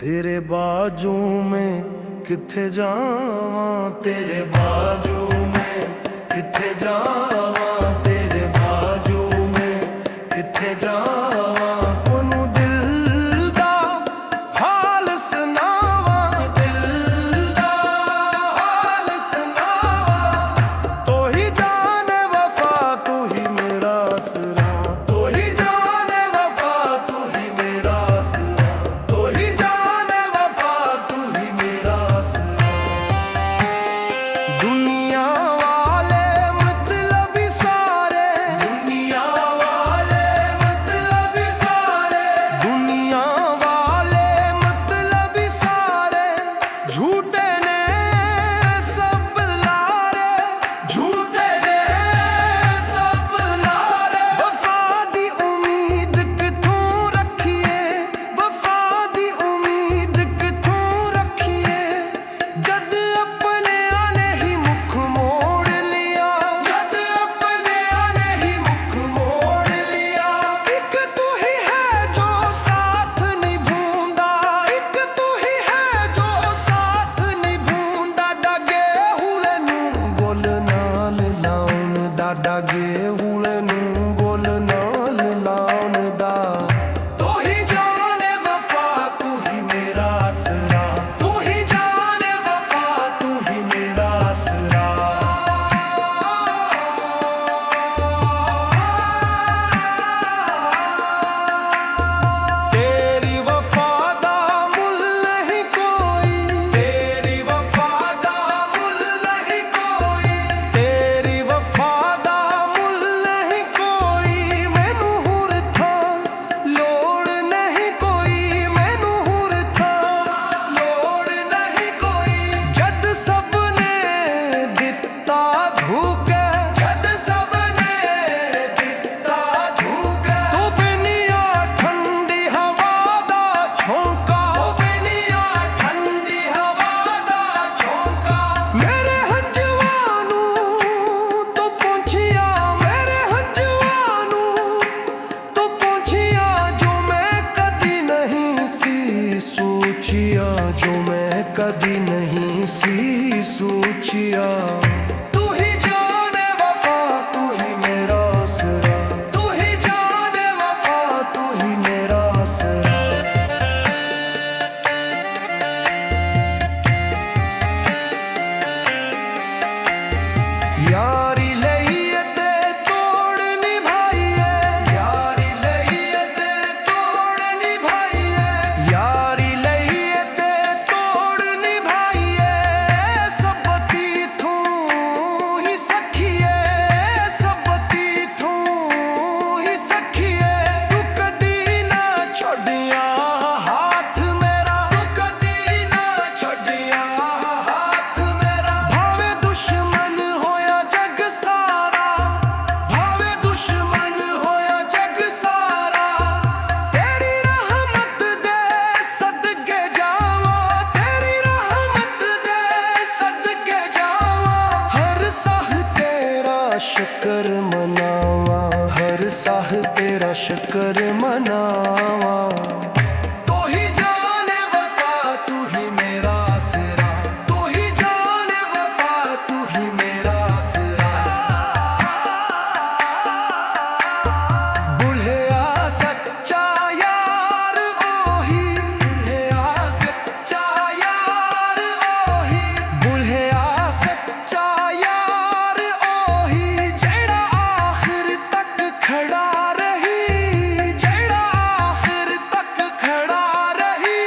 तेरे बाजू में किथे जावां, तेरे बाजू में किथे जावां, तेरे बाजू में किथे जावां। कोनू दिल दा हाल सुनावां, दिल दा हाल सुनावां। तो ही जाने वफा तू ही मेरा आसरा, तो ही जाने वफा तू ही मेरा आसरा, तो ही जाने वफा तू ही मेरा आसरा। दुनिया वाले मतलबी सारे, दुनिया वाले मतलबी सारे, दुनिया वाले मतलबी सारे झूठे ने सब लारे, झूठे ने सब लारे। वफा दी उम्मीद किथों रखिए, वफा दी उम्मीद किथों रखिए। जद अपने आने ही मुख मोड़ लिया, जद अपने आने ही मुख मोड़ लिया। एक तू ही है जो साथ निभाऊंगा, एक तू ही है जो साथ निभाऊंगा। डागे हुले नू बोल नाल लाउन दा, डागे हुले नू बोल नाल लाउन दा। तू ही जाने वफा तू ही मेरा आसरा, तू ही जाने वफा तू ही मेरा आसरा। तेरी वफा दा मुल नहीं कोई, तेरी वफा दा मुल नहीं कोई, तेरी वफा दा मुल नहीं कोई। मैनू हुर था लोड़ नहीं कोई, मैनू हुर था लोड़ नहीं कोई। जद सबने दिता धोखे, जद सबने दिता धोखे। तू बिनिया ठंडी हवा दा झोंका, तू बिनिया ठंडी हवा दा झोंका। मेरे हंजवानू तू पहुंचिया, मेरे हंजवानू तू पहुंचिया। जो मैं कदी नहीं सी सोचिया, जो मैं कदी नहीं सी सोचिया। तू ही जाने वफा तू ही मेरा आसरा, तू ही जाने वफा तू ही मेरा आसरा। यारी लईए ते तोड़ निभाइए, यारी लईए ते तोड़ निभाइए, यारी लईए ते तोड़ निभाइए। सबती थू ही सखिए, सबती थू ही सखिए। तू कदी ना छोड़िया हाथ मेरा, तू कदी ना छोड़िया हाथ मेरा। भावे दुश्मन होया जग सारा, भावे दुश्मन होया जग सारा। तेरी रहमत दे सदके जावा, तेरी रहमत दे सदके जावा। हर साह तेरा शुक्र मनावा, हर साह तेरा शुक्र मनावा। तू ही जाने वफा तू ही मेरा आसरा, तू ही जाने वफा तू ही मेरा आसरा। बुल्हेया सच्चा यार ओही, बुल्हेया सच्चा यार ओही, बुल्हेया सच्चा यार ओही। जेड़ा आखिर तक खड़ा रही, जेड़ा आखिर तक खड़ा रही।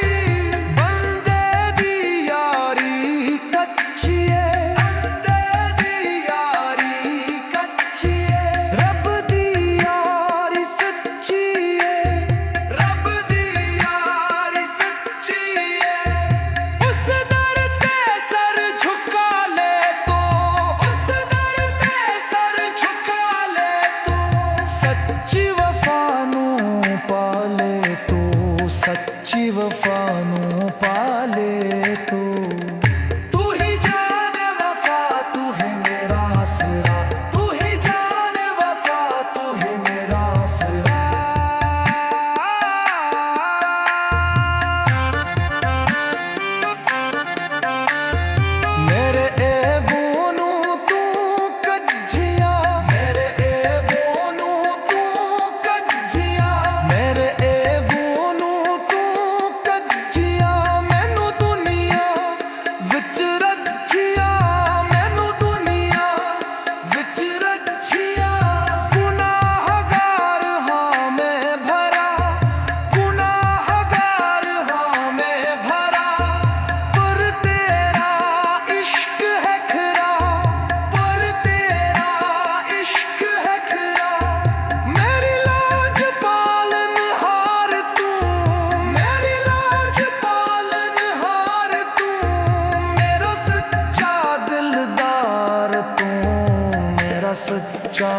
बंदे दी यारी कच्ची है, बंदे दी यारी कच्ची है। रब दी यारी सच्ची है, रब दी यारी सच्ची है। उस दर ते सर झुका ले तो, उस दर ते सर झुका ले तो। सच्ची वफा नू पाले तो, सच्ची वफा नू पाले तो। तू ही जाने वफा तू है मेरा आसरा, तू ही जाने वफा तू है मेरा आसरा।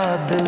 बादल